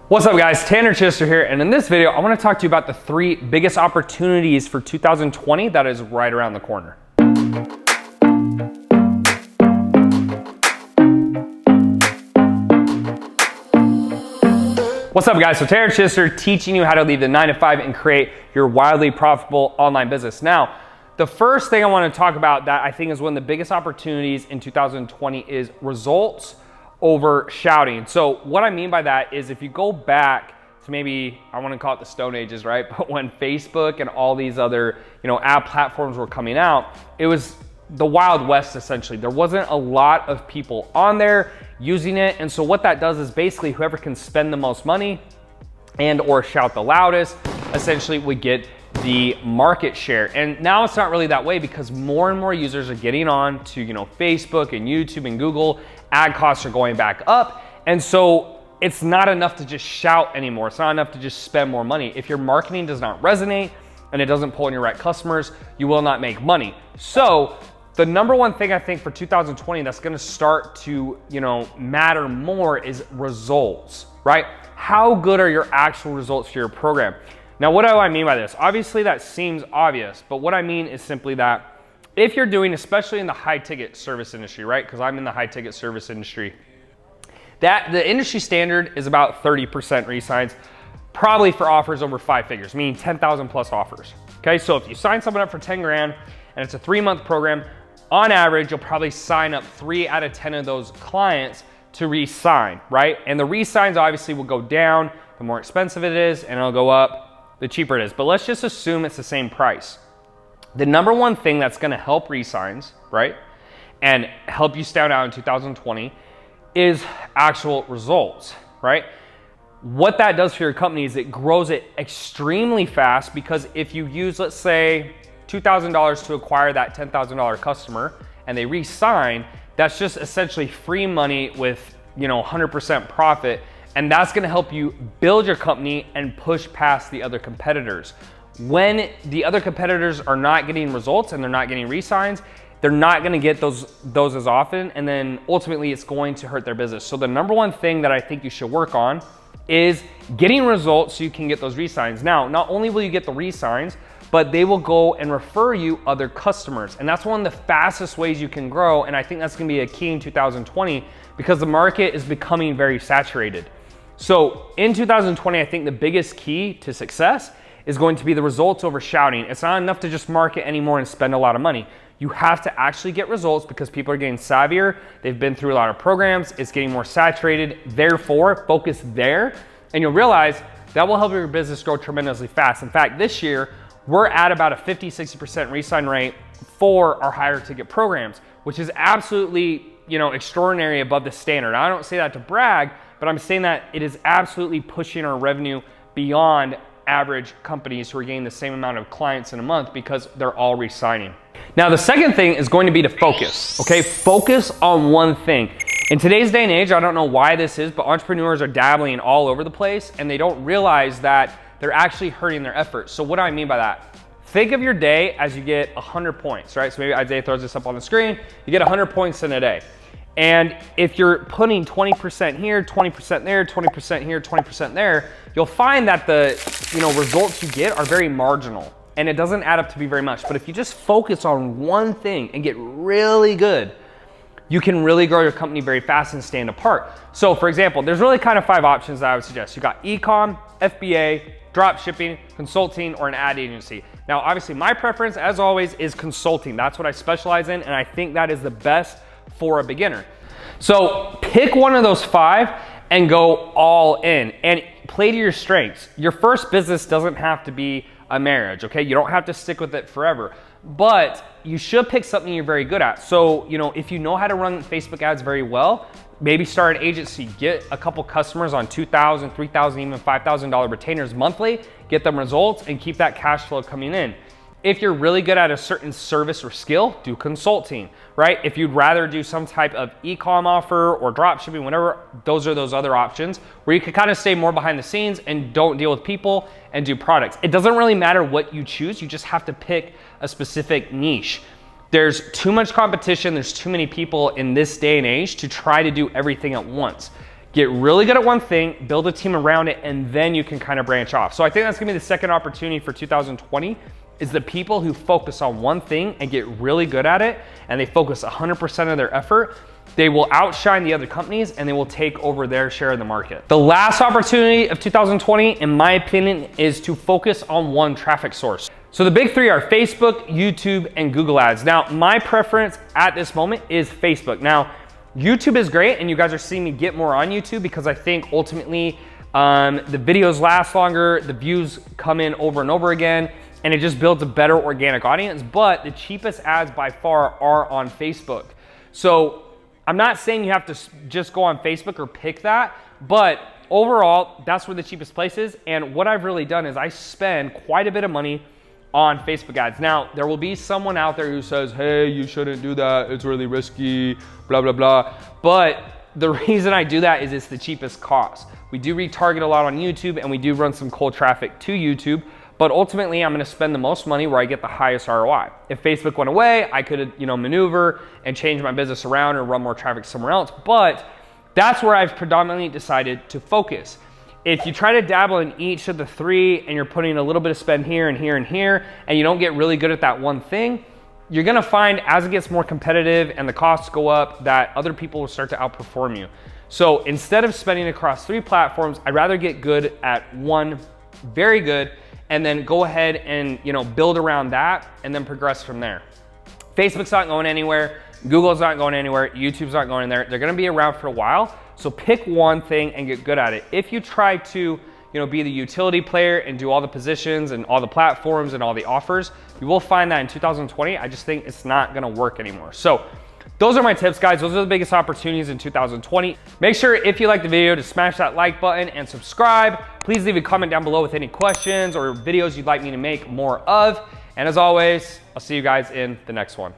What's up guys, Tanner Chester here, and in this video I want to talk to you about the 3 biggest opportunities for 2020 that is right around the corner. What's up guys, so Tanner Chester teaching you how to leave the 9 to 5 and create your wildly profitable online business. Now, the first thing I want to talk about that I think is one of the biggest opportunities in 2020 is results over shouting. So what I mean by that is if you go back to maybe, I want to call it the Stone Ages, right? But when Facebook and all these other, app platforms were coming out, it was the Wild West essentially. There wasn't a lot of people on there using it. And so what that does is basically whoever can spend the most money and or shout the loudest essentially would get the market share. And now it's not really that way because more and more users are getting on to, Facebook and YouTube and Google. Ad costs are going back up. And so it's not enough to just shout anymore. It's not enough to just spend more money. If your marketing does not resonate and it doesn't pull in your right customers, you will not make money. So the number one thing I think for 2020 that's gonna start to, matter more is results, right? How good are your actual results for your program? Now, what do I mean by this? Obviously that seems obvious, but what I mean is simply that if you're doing, especially in the high ticket service industry, right? Because I'm in the high ticket service industry, that the industry standard is about 30% re-signs, probably for offers over 5 figures, meaning 10,000 plus offers. Okay, so if you sign someone up for 10 grand and it's a 3-month program, on average, you'll probably sign up 3 out of 10 of those clients to re-sign, right? And the re-signs obviously will go down the more expensive it is, and it'll go up the cheaper it is. But let's just assume it's the same price. The number one thing that's gonna help re-signs, right, and help you stand out in 2020 is actual results, right? What that does for your company is it grows it extremely fast because if you use, let's say, $2,000 to acquire that $10,000 customer and they re-sign, that's just essentially free money with 100% profit, and that's gonna help you build your company and push past the other competitors. When the other competitors are not getting results and they're not getting re-signs, they're not gonna get those as often, and then ultimately it's going to hurt their business. So the number one thing that I think you should work on is getting results so you can get those re-signs. Now, not only will you get the re-signs, but they will go and refer you other customers. And that's one of the fastest ways you can grow. And I think that's gonna be a key in 2020 because the market is becoming very saturated. So in 2020, I think the biggest key to success is going to be the results over shouting. It's not enough to just market anymore and spend a lot of money. You have to actually get results because people are getting savvier. They've been through a lot of programs. It's getting more saturated. Therefore, focus there. And you'll realize that will help your business grow tremendously fast. In fact, this year, we're at about a 50-60% re-sign rate for our higher ticket programs, which is absolutely, extraordinary above the standard. I don't say that to brag, but I'm saying that it is absolutely pushing our revenue beyond average companies who are getting the same amount of clients in a month because they're all re-signing. Now, the second thing is going to be to focus, okay? Focus on one thing. In today's day and age, I don't know why this is, but entrepreneurs are dabbling all over the place and they don't realize that they're actually hurting their efforts. So what do I mean by that? Think of your day as you get 100 points, right? So maybe Isaiah throws this up on the screen. You get 100 points in a day. And if you're putting 20% here, 20% there, 20% here, 20% there, you'll find that the results you get are very marginal and it doesn't add up to be very much. But if you just focus on one thing and get really good, you can really grow your company very fast and stand apart. So for example, there's really kind of 5 options that I would suggest. You got e-com, FBA, drop shipping, consulting, or an ad agency. Now, obviously my preference as always is consulting. That's what I specialize in. And I think that is the best for a beginner. So pick one of those 5 and go all in and play to your strengths. Your first business doesn't have to be a marriage, okay? You don't have to stick with it forever, but you should pick something you're very good at. So, if you know how to run Facebook ads very well, maybe start an agency, get a couple customers on $2,000, $3,000, even $5,000 retainers monthly, get them results and keep that cash flow coming in. If you're really good at a certain service or skill, do consulting, right? If you'd rather do some type of e-com offer or drop shipping, whatever, those are those other options where you can kind of stay more behind the scenes and don't deal with people and do products. It doesn't really matter what you choose. You just have to pick a specific niche. There's too much competition. There's too many people in this day and age to try to do everything at once. get really good at one thing, build a team around it, and then you can kind of branch off. So I think that's gonna be the second opportunity for 2020, is the people who focus on one thing and get really good at it, and they focus 100% of their effort, they will outshine the other companies and they will take over their share of the market. The last opportunity of 2020, in my opinion, is to focus on one traffic source. So the big three are Facebook, YouTube, and Google Ads. Now, my preference at this moment is Facebook. Now, YouTube is great, and you guys are seeing me get more on YouTube because I think ultimately the videos last longer, the views come in over and over again, and it just builds a better organic audience. But the cheapest ads by far are on Facebook. So I'm not saying you have to just go on Facebook or pick that, but overall, that's where the cheapest place is. And what I've really done is I spend quite a bit of money on Facebook ads. Now, there will be someone out there who says, hey, you shouldn't do that, it's really risky, blah, blah, blah. But the reason I do that is it's the cheapest cost. We do retarget a lot on YouTube, and we do run some cold traffic to YouTube, but ultimately I'm gonna spend the most money where I get the highest ROI. If Facebook went away, I could maneuver and change my business around or run more traffic somewhere else, but that's where I've predominantly decided to focus. If you try to dabble in each of the three and you're putting a little bit of spend here and here and here, and you don't get really good at that one thing, you're gonna find as it gets more competitive and the costs go up that other people will start to outperform you. So instead of spending across 3 platforms, I'd rather get good at one, very good, and then go ahead and build around that and then progress from there. Facebook's not going anywhere, Google's not going anywhere, YouTube's not going in there. They're gonna be around for a while, so pick one thing and get good at it. If you try to be the utility player and do all the positions and all the platforms and all the offers, you will find that in 2020, I just think it's not gonna work anymore. So those are my tips, guys. Those are the biggest opportunities in 2020. Make sure, if you like the video, to smash that like button and subscribe. Please leave a comment down below with any questions or videos you'd like me to make more of. And as always, I'll see you guys in the next one.